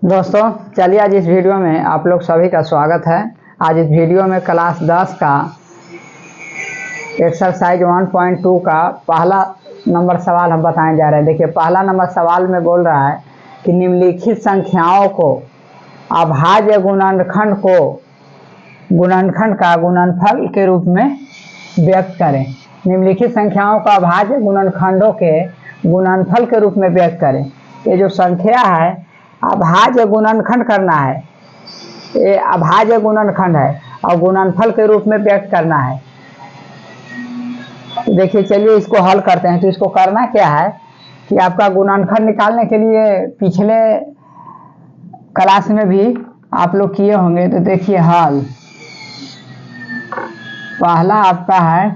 दोस्तों चलिए आज इस वीडियो में आप लोग सभी का स्वागत है। आज इस वीडियो में क्लास 10 का एक्सरसाइज 1.2 का पहला नंबर सवाल हम बताने जा रहे हैं। देखिए पहला नंबर सवाल में बोल रहा है कि निम्नलिखित संख्याओं को अभाज्य गुणनखंड को गुणनखंड का गुणनफल के रूप में व्यक्त करें। निम्नलिखित संख्याओं का अभाज्य गुणनखंडों के गुणनफल के रूप में व्यक्त करें। ये जो संख्या है अभाज्य गुणनखंड करना है, ये अभाज्य गुणनखंड है और गुणनफल के रूप में व्यक्त करना है। तो देखिए चलिए इसको हल करते हैं। तो इसको करना क्या है कि आपका गुणनखंड निकालने के लिए पिछले क्लास में भी आप लोग किए होंगे। तो देखिए हल पहला आपका है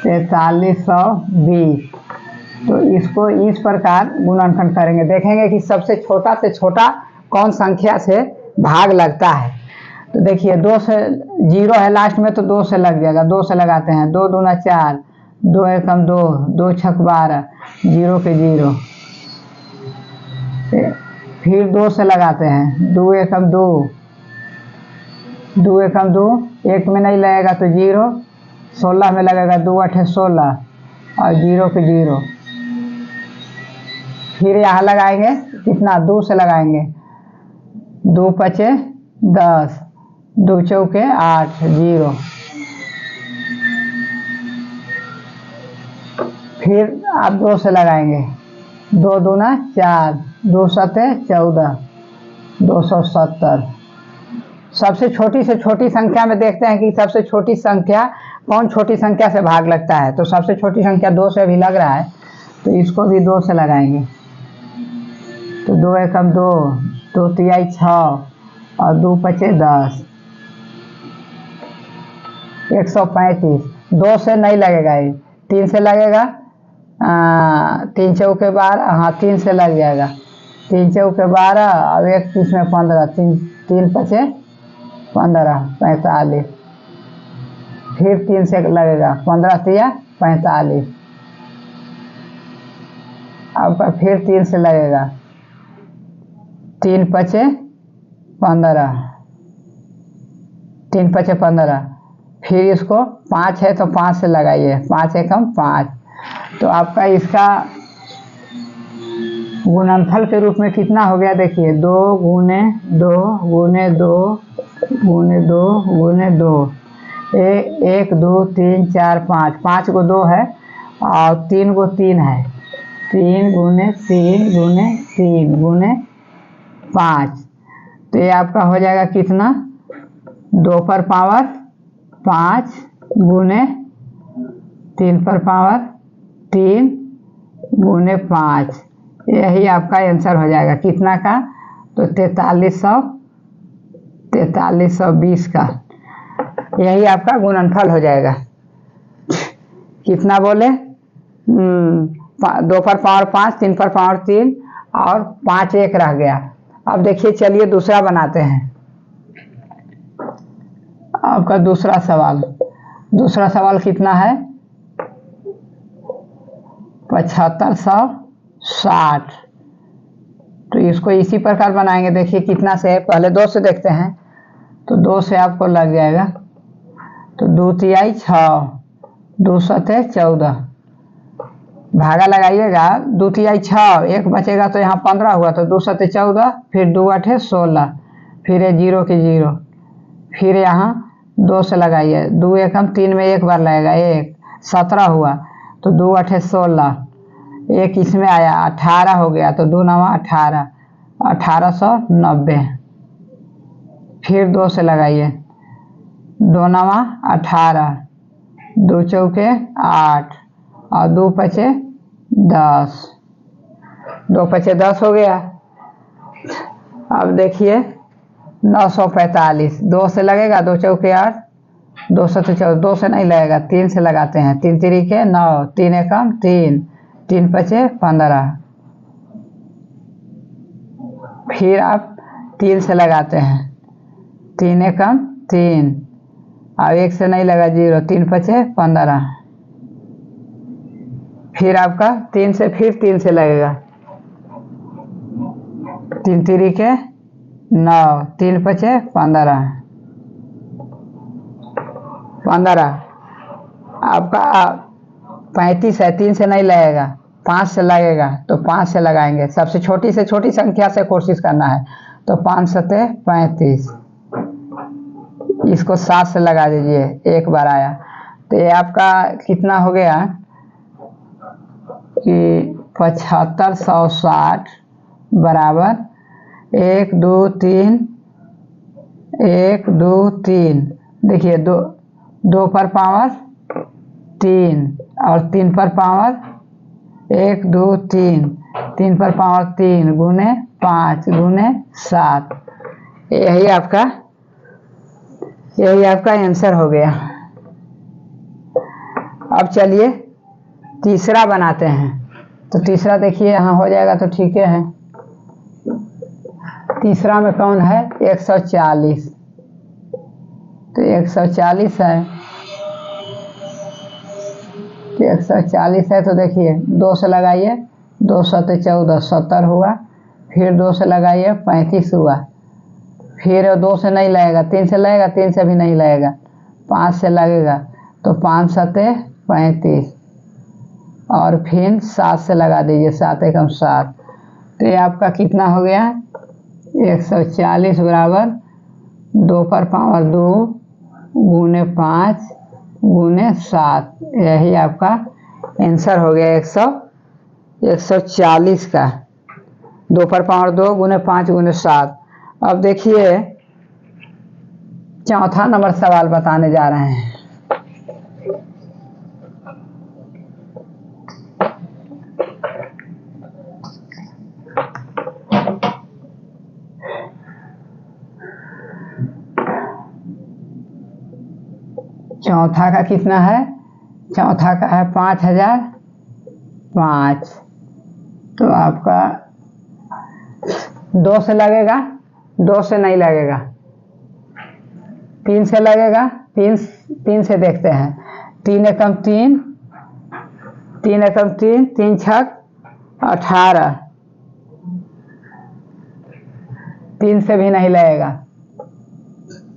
4320। तो इसको इस प्रकार गुणनखंड करेंगे। देखेंगे कि सबसे छोटा से छोटा कौन संख्या से भाग लगता है। तो देखिए 2 से 0 है लास्ट में, तो 2 से लग जाएगा। 2 से लगाते हैं। 2 दूना 4, 2 एकम 2, 2 छक 12, 0 के 0। फिर 2 से लगाते हैं। 2 एकम 2, 2 एकम 2, 1 में नहीं लगेगा तो 0, 16 में लगेगा। 2 8 16 और 0 के 0। फिर यहाँ लगाएंगे कितना, 2 से लगाएंगे। 2 पचे 10, 2 चौके 8, 0। फिर आप 2 से लगाएंगे। 2 दूना 4, 2 सते 14, 270। सबसे छोटी से छोटी संख्या में देखते हैं कि सबसे छोटी संख्या कौन छोटी संख्या से भाग लगता है। तो सबसे छोटी संख्या 2 से भी लग रहा है, तो इसको भी 2 से लगाएंगे। तो 2 एकम 2, 2 तिहाई 6 और 2 पचे 10, 135। 2 से नहीं लगेगा, ये 3 से लगेगा। 3 चौके 12, हाँ 3 से लग जाएगा। 3 चौके 12 और 1 3 में 15, 3 पचे 15, 45। फिर 3 से लगेगा। 15 तिया 45। अब फिर 3 से लगेगा। 3 पचे 15, 3 पचे 15। फिर इसको 5 है तो 5 से लगाइए। 5 एकम 5। तो आपका इसका गुणनफल के रूप में कितना हो गया, देखिए 2 गुने 2 गुने 2 गुने 2 गुने 2। 1 2 3 4 5, 5 को 2 है और 3 को 3 है। 3 गुने 3 गुने 3 गुने 5। तो ये आपका हो जाएगा कितना, 2 पर पावर 5 गुने 3 पर पावर 3 गुने 5। यही आपका आंसर हो जाएगा कितना का, तो 4320 का। यही आपका गुणनफल हो जाएगा। कितना बोले, 2 पर पावर 5, 3 पर पावर 3 और 5 एक रह गया। अब देखिए चलिए दूसरा बनाते हैं। आपका दूसरा सवाल कितना है, 7560। तो इसको इसी प्रकार बनाएंगे। देखिए कितना से है, पहले 2 से देखते हैं। तो 2 से आपको लग जाएगा। तो 2 तिहाई 6, 2 सते 14। भागा लगाइएगा। 2 तिहाई 6, 1 बचेगा तो यहाँ 15 हुआ, तो 2 सते 14। फिर 2 8 16, फिर 0 के 0। फिर यहाँ 2 से लगाइए। 2 एकम 3 में एक बार लगेगा, 1 17 हुआ। तो 2 8 16, 1 इसमें आया 18 हो गया। तो 2 9 18, 1890। फिर 2 से लगाइए। 2 9 18, 2 चौके 8 और 2 पचे 10, 2 पचे 10 हो गया। अब देखिए 945। 2 से लगेगा। 2 चौके 8, 2 सते 14। 2 से नहीं लगेगा, 3 से लगाते हैं। 3 तिरिके 9, 3 एकम 3, 3 पचे 15। फिर आप 3 से लगाते हैं। 3 एकम 3 और 1 से नहीं लगा 0, 3 पचे 15। फिर आपका 3 से फिर 3 से लगेगा। तीन तिरी के 9, 3 पचे 15, 15 आपका 35 है, 3 से नहीं लगेगा, 5 से लगेगा, तो 5 से लगाएंगे। सबसे छोटी से छोटी संख्या से कोशिश करना है, तो 5 सते 35, इसको 7 से लगा दीजिए, एक बार आया। तो ये आपका कितना हो गया कि 7560 बराबर 1 2 3, 1 2 3, देखिए 2 पर पावर 3 और 3 पर पावर 1 2 3, 3 पर पावर 3 गुने 5 गुने 7, यही आपका आंसर हो गया। अब चलिए तीसरा बनाते हैं। तो तीसरा देखिए यहाँ हो जाएगा तो ठीक है। तीसरा में कौन है 140, तो 140 है, तो 140 है, तो देखिए 2 से लगाइए, 2 सते 14, 70 हुआ, फिर 2 से लगाइए 35 हुआ, फिर 2 से नहीं लगेगा, 3 से लगेगा, 3 से भी नहीं लगेगा, 5 से लगेगा, तो 5 सते 35 और फिर 7 से लगा दीजिए, 7 एकम 7, तो ये आपका कितना हो गया 140 बराबर 2 पर पावर 2 गुने 5 गुने 7, यही आपका आंसर हो गया 140 का, 2 पर पावर 2 गुने 5 गुने 7। अब देखिए चौथा नंबर सवाल बताने जा रहे हैं। चौथा का कितना है, चौथा का है 5005, तो आपका 2 से लगेगा, 2 से नहीं लगेगा, 3 से लगेगा, 3 से देखते हैं, 3 एकम 3, 3 एकम 3, 3 छक 18, 3 से भी नहीं लगेगा,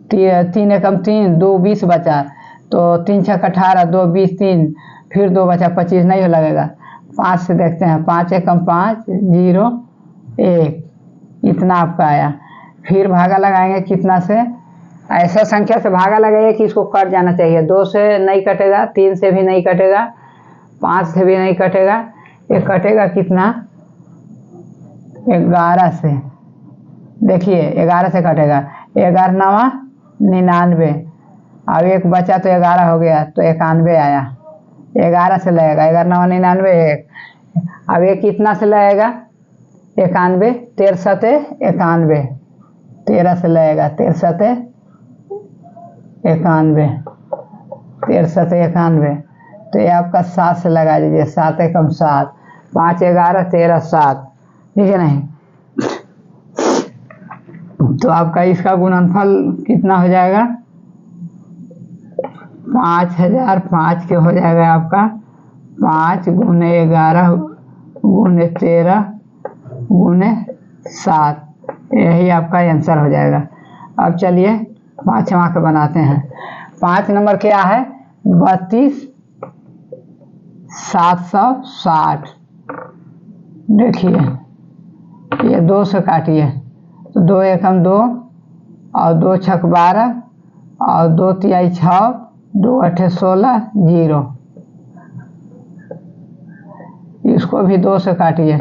3 एकम 3, 2 20 बचा, तो 3 छक 18, 2 20 3, फिर 2 बचा 25, नहीं लगेगा। 5 से देखते हैं, 5 एकम 5 0 1, इतना आपका आया। फिर भागा लगाएंगे कितना से, ऐसा संख्या से भागा लगाइए कि इसको कट जाना चाहिए, 2 से नहीं कटेगा, 3 से भी नहीं कटेगा, 5 से भी नहीं कटेगा, ये कटेगा कितना 11 से, देखिए 11 से कटेगा, 11 9 99, अब एक बचा तो 11 हो गया, तो 91 आया, 11 से लगेगा, 11 9 99 1, अब ये कितना से लगेगा 91, 13 सते 91, 13 से लगेगा, 13 सते 91, 13 सते 91, तो ये आपका 7 से लगा दीजिए, 7 एकम 7, 5 11 13 7, ठीक है नहीं, तो आपका इसका गुणनफल कितना हो जाएगा 5005 के हो जाएगा आपका 5 गुने 11 गुने 13 गुने 7, यही आपका आंसर हो जाएगा। अब चलिए 5वां का बनाते हैं। 5 नंबर क्या है 32,760, देखिए ये 2 से काटिए, तो 2 एकम 2 और 2 छक 12 और 2 तिहाई 6, 2 अठे 16 0, इसको भी 2 से काटिए,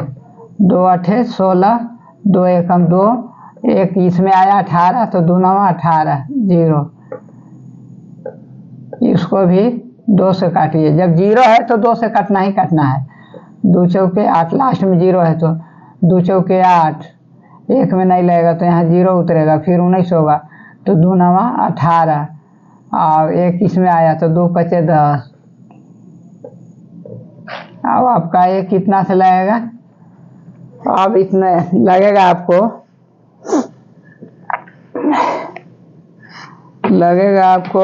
2 अठे 16, 2 एकम 2, एक इसमें आया 18, तो 2 9 18 0, इसको भी 2 से काटिए, जब 0 है तो 2 से काटना ही काटना है, 2 चौके 8, लास्ट में 0 है तो 2 चौके 8, एक में नहीं लगेगा तो यहाँ 0 उतरेगा, फिर 19 होगा, तो 2 9 18 और एक इसमें आया तो 2 पचे 10, अब आपका ये कितना से लगेगा, अब इतने लगेगा आपको, लगेगा आपको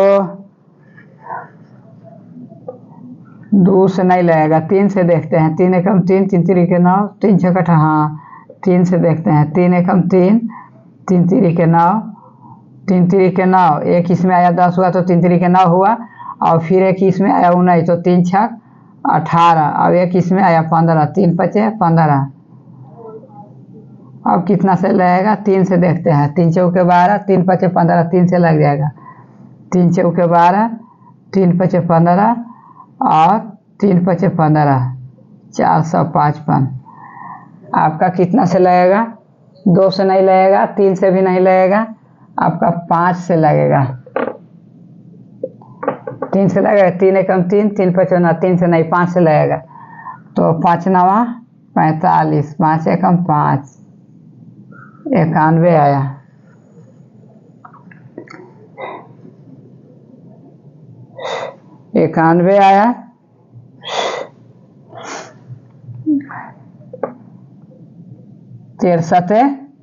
2 से नहीं लगेगा, 3 से देखते हैं, 3 एकम 3, 3 3 के 9, 3 छक 18, हाँ 3 से देखते हैं। 3 एकम 3, 3 तिरी के 9, 3 तिरी के 9, एक इसमें आया 10 हुआ तो 3 तिरी के 9 हुआ, और फिर एक इसमें आया 19 तो 3 छक 18, अब एक इसमें आया 15, 3 पचे 15। अब कितना से लगेगा? 3 से देखते हैं। 3 चौके 12, 3 पचे 15, 3 से लग जाएगा। 3 चौके 12, 3 पचे 15 और 3 पचे 15, 455। आपका कितना से लगेगा? 2 से नहीं लगेगा, 3 से भी नहीं लगेगा, आपका 5 से लगेगा। 3 से लगेगा। 3 एकम 3, 3 पचे 9, 3 से नहीं, 5 से लगेगा। तो 5 9 45, 5 एकम 5, 91 आया। इक्यानवे आया। तिरसठ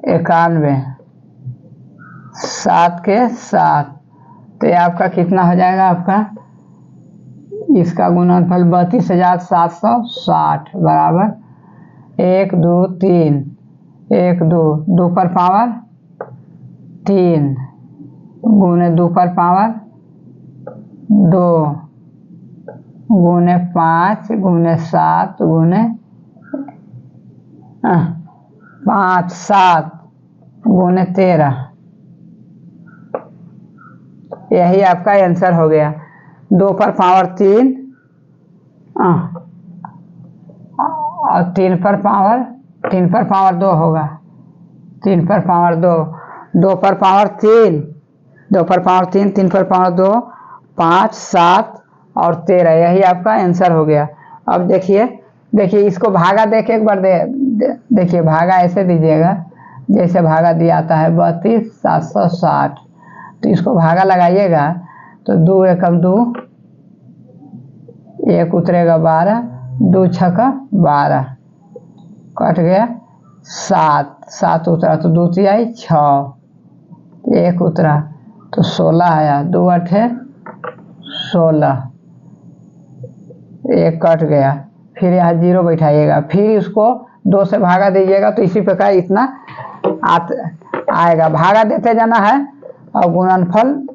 91, 7 के 7, तो ये आपका कितना हो जाएगा? आपका इसका गुणनफल 32,760 बराबर 1 2 3, 1 2, 2 पर पावर 3 गुने 2 पर पावर 2 गुने 5 गुने 7 गुने 5 7 गुने 13, यही आपका आंसर हो गया। 2 पर पावर 3 और 3 पर पावर 2 होगा। 3 पर पावर 2, 2 पर पावर 3, 2 पर पावर 3, 3 पर पावर 2, 5 7 और 13, यही आपका आंसर हो गया। अब देखिए इसको भागा देके एक बार देखिए भागा ऐसे दीजिएगा जैसे भागा दिया आता है 32,760, तो इसको भागा लगाइएगा तो 2 एकम 2, 1 उतरेगा 12, 2 छक्का 12, कट गया 7, 7 उतरा तो 2 तिहाई 6, 1 उतरा तो 16 आया, 2 अठे 16, 1 कट गया, फिर यहाँ 0 बैठाइएगा, फिर इसको 2 से भागा दीजिएगा तो इसी प्रकार इतना आएगा। भागा देते जाना है और गुणनफल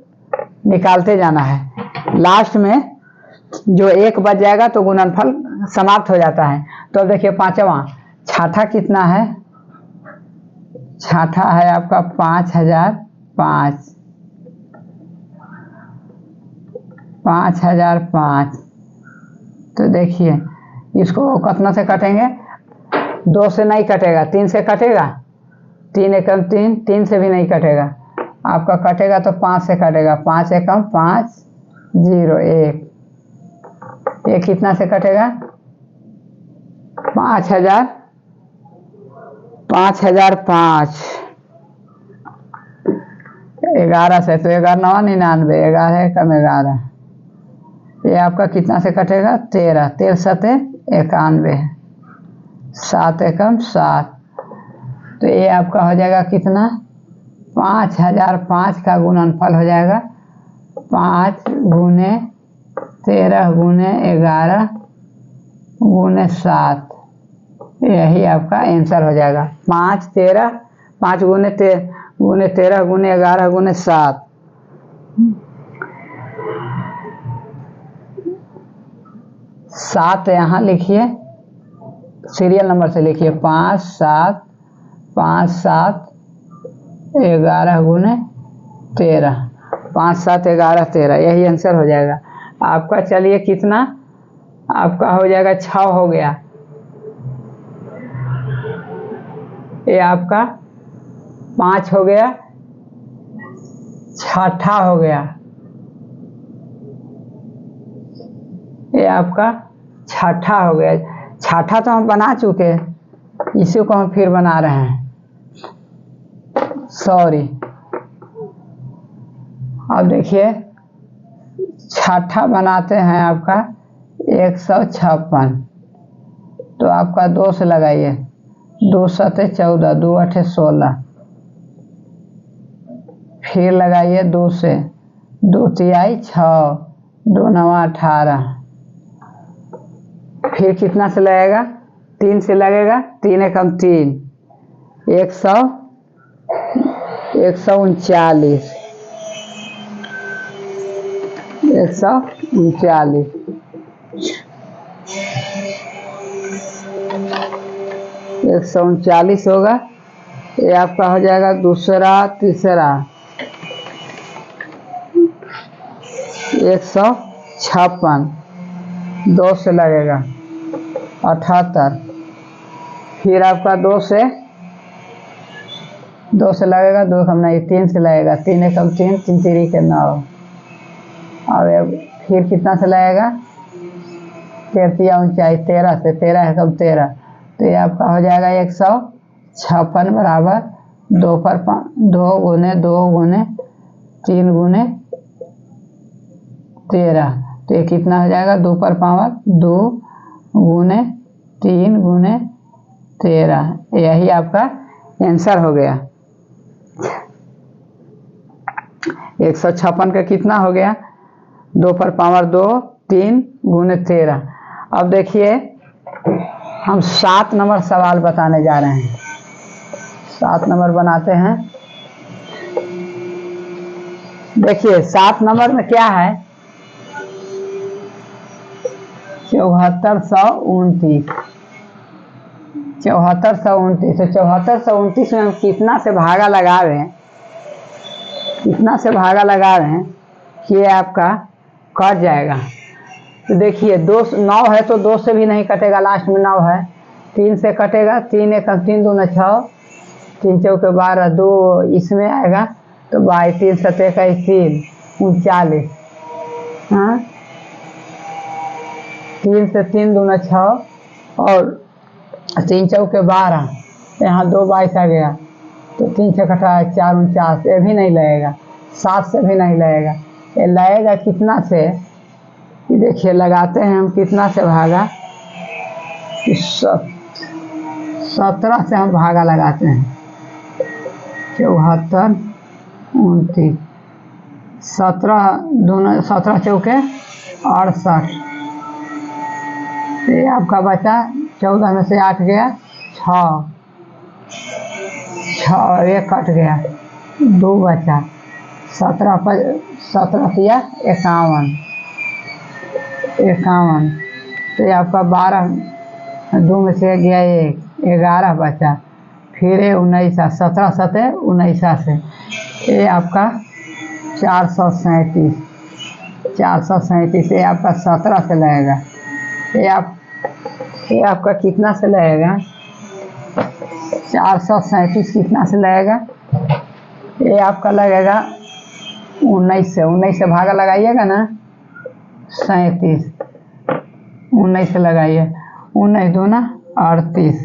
निकालते जाना है। लास्ट में जो 1 बच जाएगा तो गुणनफल समाप्त हो जाता है। तो अब देखिए पांचवा छाठा कितना है? छाठा है आपका 5005, 5005। तो देखिए इसको कितना से कटेंगे? 2 से नहीं कटेगा, 3 से कटेगा। 3 एकम 3, 3 से भी नहीं कटेगा, आपका कटेगा तो 5 से कटेगा। 5 एकम 5 0 1, ये कितना से कटेगा? 5005, 11 से, तो 11 9 99, 11 एकम 11, ये आपका कितना से कटेगा? 13, 13 7 91, 7 एकम 7, तो ये आपका हो जाएगा कितना? 5005 का गुणनफल हो जाएगा 5 गुने 13 गुने 11 गुने 7, यही आपका आंसर हो जाएगा। 5 13, 5 गुने 13 गुने 11 गुने 7, 7 यहाँ लिखिए, सीरियल नंबर से लिखिए 5 7 5 7 11 गुने 13, 5 7 11 13, यही आंसर हो जाएगा आपका। चलिए कितना आपका हो जाएगा? 6 हो गया। ये आपका 5 हो गया, छठा हो गया, ये आपका छठा हो गया। छठा तो हम बना चुके, इसी को हम फिर बना रहे हैं, सॉरी। अब देखिए छठा बनाते हैं आपका 156, तो आपका 2 से लगाइए, 2 7 14, 2 8 16, फिर लगाइए 2 से, 2 तिहाई 6, 2 9 18, फिर कितना से लगेगा? 3 से लगेगा, 3 एकम 3, 139 139 होगा। ये आपका हो जाएगा दूसरा तीसरा 156, 2 से लगेगा 78, फिर आपका 2 से लगेगा, 2 कम नहीं 3 से लगेगा, 3 एकम 3, 3 3 के 9, और फिर कितना से लगेगा 13 से 13 एकम 13, तो ये आपका हो जाएगा 156 बराबर 2 पर 2 गुने 2 गुने 3 गुने 13, तो ये कितना हो जाएगा 2 पर पावर 2 गुने 3 गुने 13, यही आपका आंसर हो गया। 156 का कितना हो गया 2 पर पावर 2 3 गुने 13। अब देखिए हम 7 नंबर सवाल बताने जा रहे हैं। 7 नंबर बनाते हैं। देखिए 7 नंबर में क्या है 7429, 7429, तो 7429 में हम कितना से भागा लगा रहे हैं, कि ये आपका कट जाएगा। तो देखिए 2 9 है तो 2 से भी नहीं कटेगा, लास्ट में 9 है, 3 से कटेगा, 3 एक 3 दूना 6, 3 चौके 12, 2 इसमें आएगा तो 22, 3 7 3 39, हाँ 3 से 3 दूना 6 और 3 चौके 12, यहाँ 2 22 आ गया, तो 3 से कटा 4 49, ये भी नहीं लगेगा, 7 से भी नहीं लगेगा, ये लगेगा कितना से, कि देखिए लगाते हैं हम कितना से भागा, 17 से हम भागा लगाते हैं, 74 29, 17 चौके 68, ये आपका बचा 14 में से 8 गया 6 और 1 कट गया, 2 बचा, 17 तिया 51, तो ये आपका 12, 2 में से गया 1, 11 बचा, फिर 19, 17 7 19 से, ये आपका 437, ये आपका 17 से लगेगा, ये आपका कितना से लगेगा 437 कितना से लगेगा, ये आपका लगेगा 19 से भागा लगाइएगा ना 37, 19 से लगाइए, 19 दूना 38,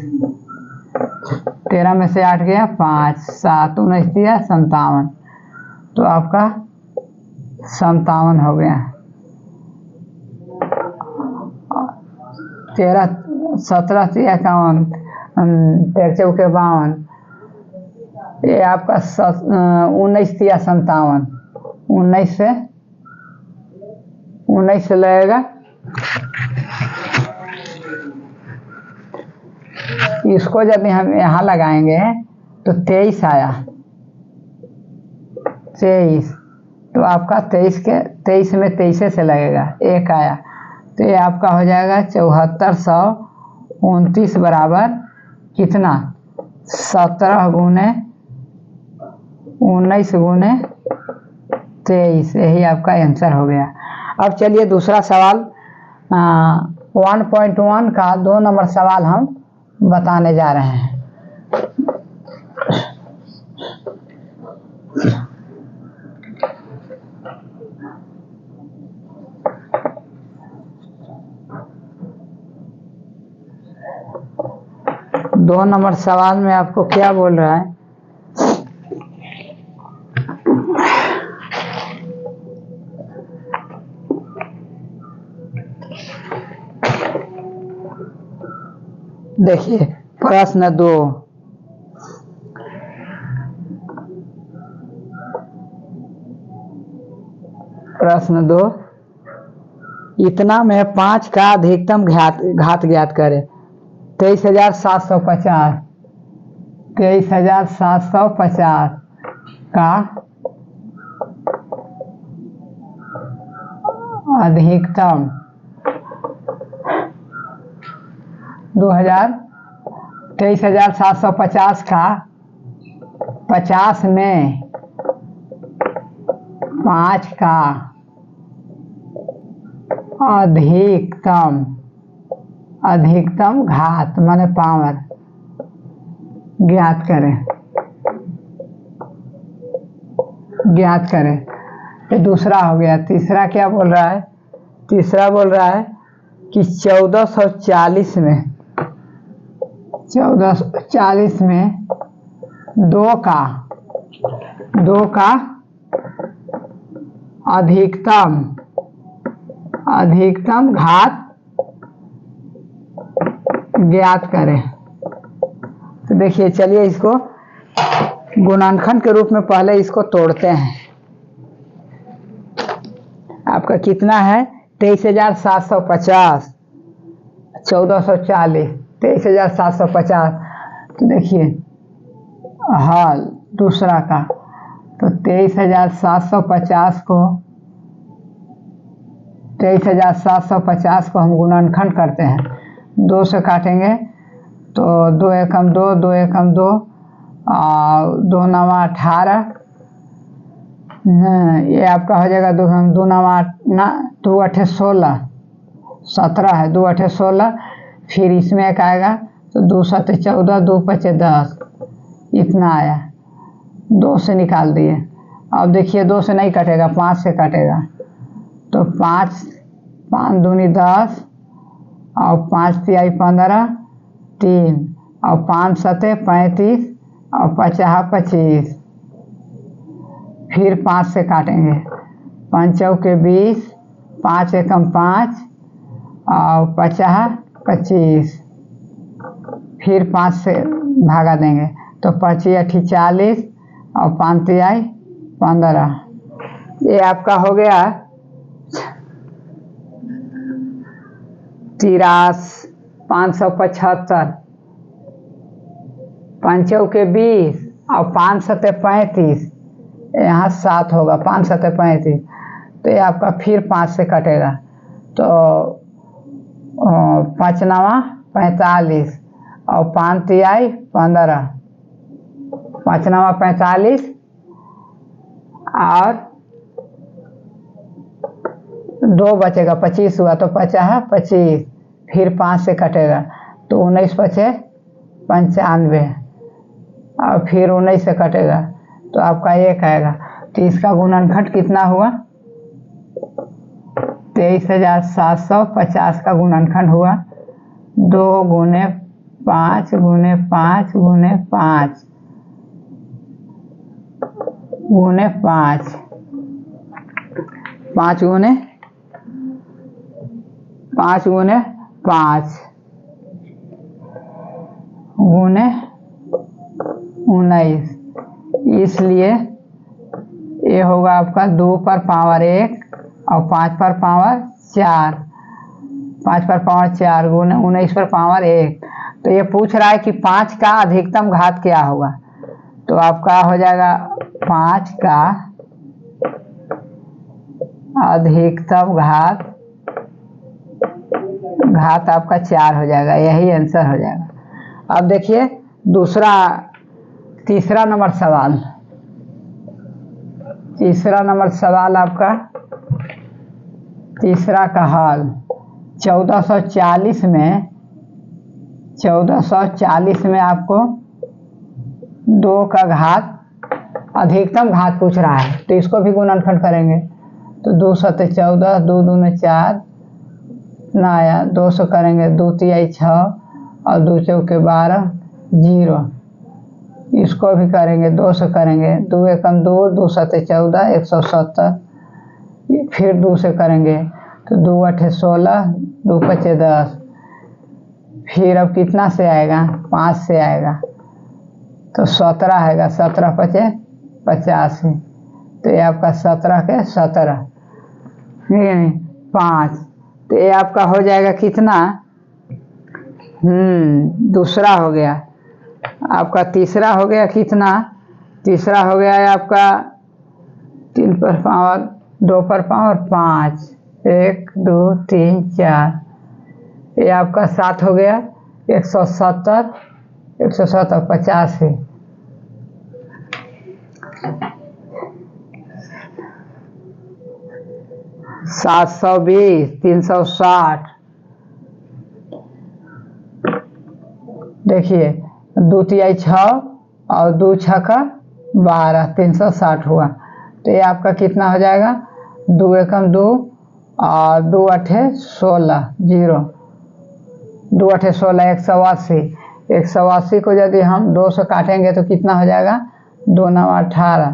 13 में से 8 गया 5, 7 19 दिया 57, तो आपका 57 हो गया। 13 17 से 51, 13 चौके 52, ये आपका 19 दिया 57, 19 से लगेगा, इसको जब हम यहाँ लगाएंगे तो 23 आया, 23, तो आपका 23 में 23 से लगेगा, 1 आया, तो ये आपका हो जाएगा 7429 बराबर कितना 17 गुने 19 गुने 23, यही आपका आंसर हो गया। अब चलिए दूसरा सवाल 1.1 का 2 नंबर सवाल हम बताने जा रहे हैं। दो नंबर सवाल में आपको क्या बोल रहा है, देखिए प्रश्न 2, इतना में 5 का अधिकतम घात ज्ञात करें। 23,750, 23,750 का अधिकतम 23,750 का 50 में 5 का अधिकतम घात माने पावर ज्ञात करें। ये दूसरा हो गया। तीसरा क्या बोल रहा है? तीसरा बोल रहा है कि 1440 में 2 का अधिकतम घात ज्ञात करें। तो देखिए, चलिए इसको गुणनखंड के रूप में पहले इसको तोड़ते हैं। आपका कितना है? 23,750 1440 23,750। तो देखिए हल दूसरा का, तो 23,750 को हम गुणनखंड करते हैं। 2 से काटेंगे तो 2 एकम 2, 2 एकम 2, 2 नवा 18। ये आपका हो जाएगा 2 नवा 2 8 16 17 है, 2 8 16। फिर इसमें एक आएगा तो 2 7 14, 2 5 10, इतना आया। 2 से निकाल दिए। अब देखिए 2 से नहीं कटेगा, 5 से कटेगा। तो 5 दूनी 10 और 5 तिहाई 15, 3 और 5 सते 35 और 50 25। फिर 5 से काटेंगे, 5 चौके 20, 5 एकम 5 और 50 25। फिर 5 से भागा देंगे तो 25 8 40 और 5 तिहाई 15। ये आपका हो गया 575। 5 चौके 20 और 5 सते 35, यहाँ 7 होगा, 5 सते 35। तो ये आपका फिर 5 से कटेगा तो 5 नवा 45 और 5 तिहाई 15। 5 नवा 45 और 2 बचेगा, 25 हुआ तो 50 25। फिर 5 से कटेगा तो 19 5 95 और फिर 19 से कटेगा तो आपका 1 आएगा। तो इसका गुणनखंड कितना हुआ? 23,750 का गुणनखंड हुआ 2 गुने 5 गुने 5 गुने 5 गुने 5 5 गुने 5 गुने 5 गुने 19। इसलिए ये होगा आपका 2 पर पावर 1 और 5 पर पावर 4, 5 पर पावर 4 गुने 19 पर पावर 1। तो ये पूछ रहा है कि 5 का अधिकतम घात क्या होगा। तो आपका हो जाएगा 5 का अधिकतम घात आपका 4 हो जाएगा। यही आंसर हो जाएगा। अब देखिए तीसरा नंबर सवाल। तीसरा नंबर सवाल आपका तीसरा का हल 1440 में आपको 2 का घात अधिकतम घात पूछ रहा है। तो इसको भी गुणनखंड करेंगे तो 2 सते 14, 2 दूने 4 ना आया, 2 से करेंगे 2 तिहाई 6 और 2 चौके 12 0। इसको भी करेंगे 2 से करेंगे 2 एकम 2, 2 सते 14 170। फिर 2 से करेंगे तो 2 8 16, 2 5 10। फिर अब कितना से आएगा? 5 से आएगा तो 17 आएगा, 17 5 85। तो ये आपका 17 के 17 5। तो ये आपका हो जाएगा कितना? दूसरा हो गया। आपका तीसरा हो गया कितना? तीसरा हो गया है आपका 3 पर पावर 2 पर पावर 5, 1 2 3 4, ये आपका 7 हो गया। 170 85, 720, 360। देखिए 2 तिहाई 6 और 2 छक्का 12, 360 हुआ। तो ये आपका कितना हो जाएगा? 2 एकम 2 और 2 अठे 16, 0, 2 अठे 16, 180। 180 को यदि हम 2 से काटेंगे तो कितना हो जाएगा? 2 9 18,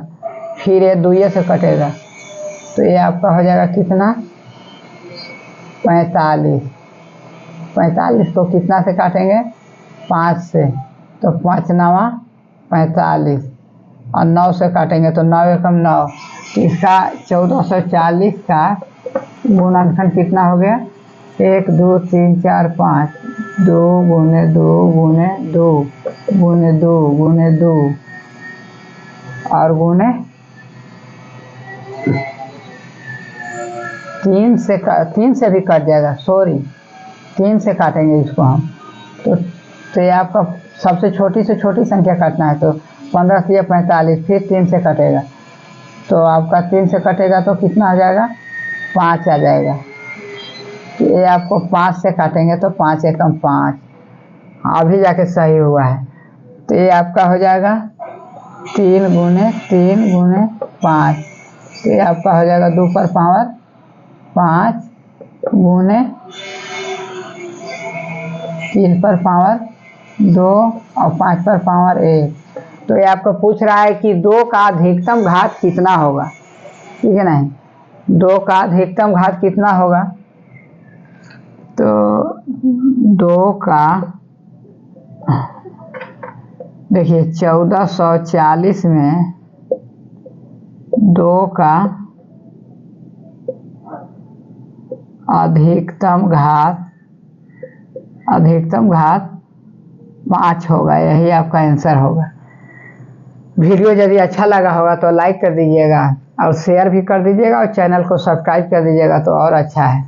फिर ये 2 से कटेगा तो ये आपका हो जाएगा कितना? 45। 45 को कितना से काटेंगे? 5 से, तो 5 9 45 और 9 से काटेंगे तो 9 एकम 9। तो इसका 1440 का गुणनखंड कितना हो गया? 1 2 3 4 5, 2 गुने 2 गुने 2 गुने 2 गुने 2 और गुने 3 से भी कट जाएगा, सॉरी 3 से काटेंगे इसको हम। तो ये आपका सबसे छोटी से छोटी संख्या काटना है, तो 15 से 45, फिर 3 से कटेगा तो आपका 3 से कटेगा तो कितना आ जाएगा? 5 आ जाएगा। तो ये आपको 5 से काटेंगे तो 5 एकम 5, अभी जाके सही हुआ है। तो ये आपका हो जाएगा 3 गुने 3 गुने 5, तो ये आपका हो जाएगा 2 पर पावर 5 गुने 3 पर पावर 2 और 5 पर पावर 1। तो ये आपको पूछ रहा है कि 2 का अधिकतम घात कितना होगा, ठीक है नहीं? 2 का अधिकतम घात कितना होगा? तो 2 का देखिए 1440 में 2 का अधिकतम घात 5 होगा, यही आपका आंसर होगा। वीडियो यदि अच्छा लगा होगा तो लाइक कर दीजिएगा और शेयर भी कर दीजिएगा और चैनल को सब्सक्राइब कर दीजिएगा तो और अच्छा है।